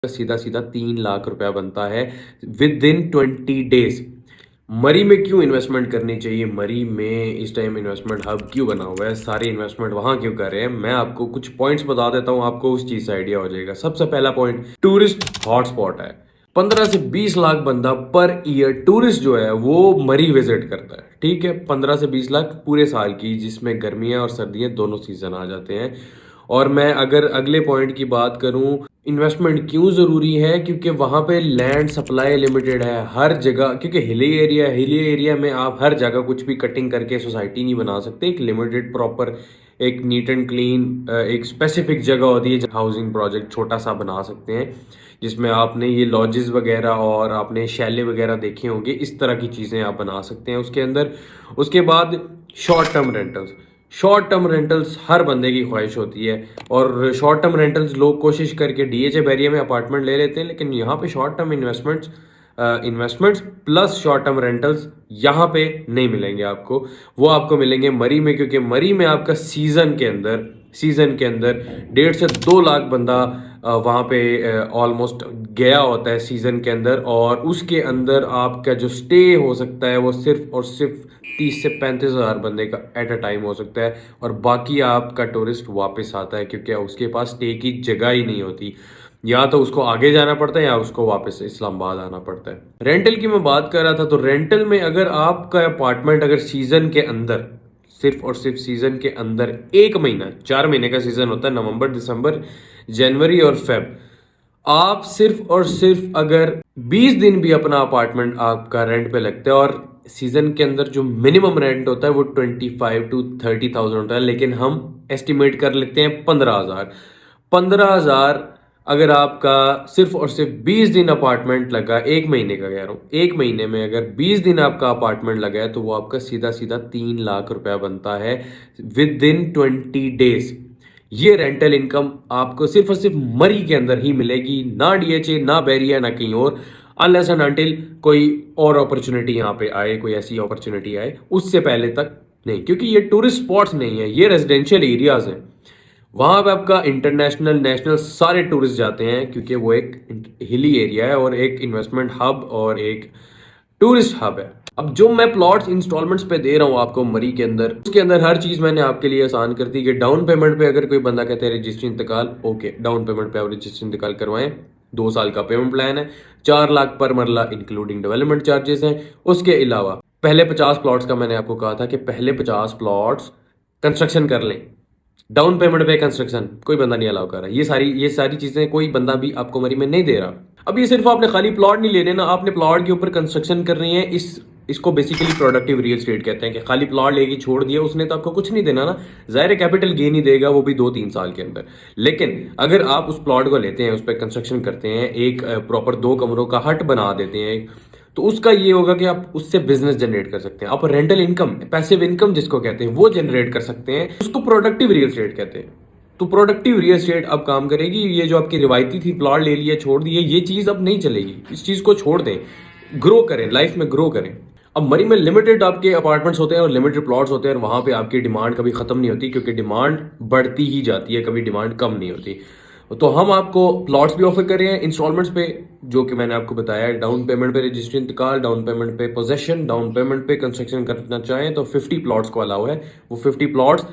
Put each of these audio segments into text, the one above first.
सीधा सीधा 3 लाख रुपया बनता है विद इन 20 डेज। मरी में क्यों इन्वेस्टमेंट करनी चाहिए, मरी में इस टाइम इन्वेस्टमेंट हब क्यों बना हुआ है, सारे इन्वेस्टमेंट वहां क्यों कर रहे हैं, मैं आपको कुछ पॉइंट्स बता देता हूं, आपको उस चीज से आइडिया हो जाएगा। सबसे पहला पॉइंट, टूरिस्ट हॉटस्पॉट है। 15 से 20 लाख बंदा पर ईयर टूरिस्ट जो है वो मरी विजिट करता है। ठीक है, 15 से 20 लाख पूरे साल की, जिसमें गर्मियां और सर्दियां दोनों सीजन आ जाते हैं। और मैं अगर अगले पॉइंट की बात करूं, इन्वेस्टमेंट क्यों ज़रूरी है, क्योंकि वहाँ पे लैंड सप्लाई लिमिटेड है हर जगह, क्योंकि हिली एरिया में आप हर जगह कुछ भी कटिंग करके सोसाइटी नहीं बना सकते। एक लिमिटेड प्रॉपर, एक नीट एंड क्लीन, एक स्पेसिफिक जगह होती है हाउसिंग प्रोजेक्ट छोटा सा बना सकते हैं, जिसमें आपने ये लॉजेस वगैरह और आपने शैले वगैरह देखे होंगे। इस तरह की चीज़ें आप बना सकते हैं उसके अंदर। उसके बाद short term rentals, short term rentals हर बंदे की ख्वाहिश होती है, और शॉर्ट टर्म रेंटल्स लोग कोशिश करके डीएचए एरिया में अपार्टमेंट ले लेते हैं, लेकिन यहाँ पे short term investments plus short term rentals यहाँ पे नहीं मिलेंगे आपको। वो आपको मिलेंगे मरी में, क्योंकि मरी में आपका सीजन के अंदर 1.5 से 2 लाख बंदा वहाँ पे ऑलमोस्ट गया होता है सीजन के अंदर, और उसके अंदर आपका जो स्टे हो सकता है वो सिर्फ और सिर्फ 30 से 35 हज़ार बंदे का एट अ टाइम हो सकता है, और बाकी आपका टूरिस्ट वापस आता है, क्योंकि उसके पास स्टे की जगह ही नहीं होती। या तो उसको आगे जाना पड़ता है या उसको वापस इस्लामाबाद आना पड़ता है। रेंटल की मैं बात कर रहा था, तो रेंटल में अगर आपका अपार्टमेंट अगर सीजन के अंदर, सिर्फ और सिर्फ सीजन के अंदर 1 महीना, 4 महीने का सीजन होता है, नवंबर दिसंबर जनवरी और फेब, आप सिर्फ और सिर्फ अगर 20 दिन भी अपना अपार्टमेंट आपका रेंट पे लगता है, और सीजन के अंदर जो मिनिमम रेंट होता है वो 25 to 30,000 होता है, लेकिन हम एस्टिमेट कर लेते हैं 15,000। 15,000 अगर आपका सिर्फ और सिर्फ 20 दिन अपार्टमेंट लगा, 1 महीने का कह रहा हूँ, 1 महीने में अगर 20 दिन आपका अपार्टमेंट लगा है, तो वो आपका सीधा सीधा 3 लाख रुपया बनता है विद इन 20 डेज। ये रेंटल इनकम आपको सिर्फ और सिर्फ मरी के अंदर ही मिलेगी, ना डीएचए, ना बैरिया, ना कहीं और, अनलेस एंड अनटिल कोई और अपॉर्चुनिटी यहाँ पे आए, कोई ऐसी अपॉर्चुनिटी आए, उससे पहले तक नहीं, क्योंकि ये टूरिस्ट स्पॉट्स नहीं है, ये रेजिडेंशियल एरियाज हैं। वहां पे आपका इंटरनेशनल नेशनल सारे टूरिस्ट जाते हैं, क्योंकि वो एक हिली एरिया है और एक इन्वेस्टमेंट हब और एक टूरिस्ट हब है। अब जो मैं प्लॉट्स इंस्टॉलमेंट्स पे दे रहा हूँ आपको मरी के अंदर, उसके अंदर हर चीज मैंने आपके लिए आसान कर दी कि डाउन पेमेंट पे अगर कोई बंदा कहते हैं रजिस्ट्री इंतकाल, ओके, डाउन पेमेंट पे आप रजिस्ट्री इंतकाल करवाएं। 2 साल का पेमेंट प्लान है, 4 लाख पर मरला इंक्लूडिंग डेवलपमेंट चार्जेस हैं। उसके अलावा पहले 50 प्लॉट्स का मैंने आपको कहा था कि पहले 50 प्लॉट्स कंस्ट्रक्शन कर लें, डाउन पेमेंट पे कंस्ट्रक्शन कोई बंदा नहीं अलाउ कर रहा। ये सारी चीजें कोई बंदा भी आपको मरी में नहीं दे रहा। अब ये सिर्फ आपने खाली प्लॉट नहीं लेने ना, आपने प्लॉट के ऊपर कंस्ट्रक्शन कर रही है। इसको बेसिकली प्रोडक्टिव रियल एस्टेट कहते हैं, कि खाली प्लॉट लेके छोड़ दिया उसने तो आपको कुछ नहीं देना ना, जाहिर कैपिटल गेन ही देगा, वो भी 2-3 साल के अंदर। लेकिन अगर आप उस प्लॉट को लेते हैं, उस पर कंस्ट्रक्शन करते हैं, एक प्रॉपर 2 कमरों का हट बना देते हैं, तो उसका ये होगा कि आप उससे बिजनेस जनरेट कर सकते हैं, आप रेंटल इनकम, पैसिव इनकम जिसको कहते हैं, वो जनरेट कर सकते हैं। उसको प्रोडक्टिव रियल एस्टेट कहते हैं। तो प्रोडक्टिव रियल एस्टेट अब काम करेगी। ये जो आपकी रिवायती थी, प्लॉट ले लिया छोड़ दिए, ये चीज अब नहीं चलेगी। इस चीज को छोड़ दें, ग्रो करें, लाइफ में ग्रो करें। अब मरी में लिमिटेड आपके अपार्टमेंट्स होते हैं और लिमिटेड प्लॉट्स होते हैं, और वहां पे आपकी डिमांड कभी खत्म नहीं होती, क्योंकि डिमांड बढ़ती ही जाती है, कभी डिमांड कम नहीं होती। तो हम आपको प्लॉट्स भी ऑफर कर रहे हैं इंस्टॉलमेंट्स पे, जो कि मैंने आपको बताया, डाउन पेमेंट पे रजिस्ट्री इंतकाल, डाउन पेमेंट पे पोजेशन, डाउन पेमेंट पे कंस्ट्रक्शन करना चाहें तो 50 प्लॉट्स को अलाउ है। वो 50 प्लॉट्स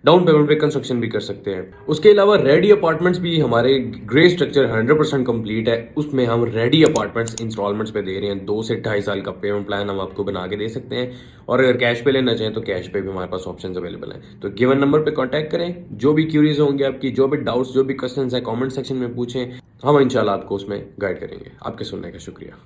डाउन पेमेंट पे कंस्ट्रक्शन भी कर सकते हैं। उसके अलावा रेडी अपार्टमेंट्स भी हमारे ग्रे स्ट्रक्चर 100% कंप्लीट है, उसमें हम रेडी अपार्टमेंट्स इंस्टॉलमेंट्स पे दे रहे हैं। 2 से 2.5 साल का पेमेंट प्लान हम आपको बना के दे सकते हैं, और अगर कैश पे लेना चाहें तो कैश पे भी हमारे पास ऑप्शन अवेलेबल हैं। तो गिवन नंबर पे कॉन्टैक्ट करें, जो भी क्यूरीज होंगे आपकी, जो भी डाउट्स, जो भी क्वेश्चन है, कॉमेंट सेक्शन में पूछें, हम इंशाल्लाह आपको उसमें गाइड करेंगे। आपके सुनने का शुक्रिया।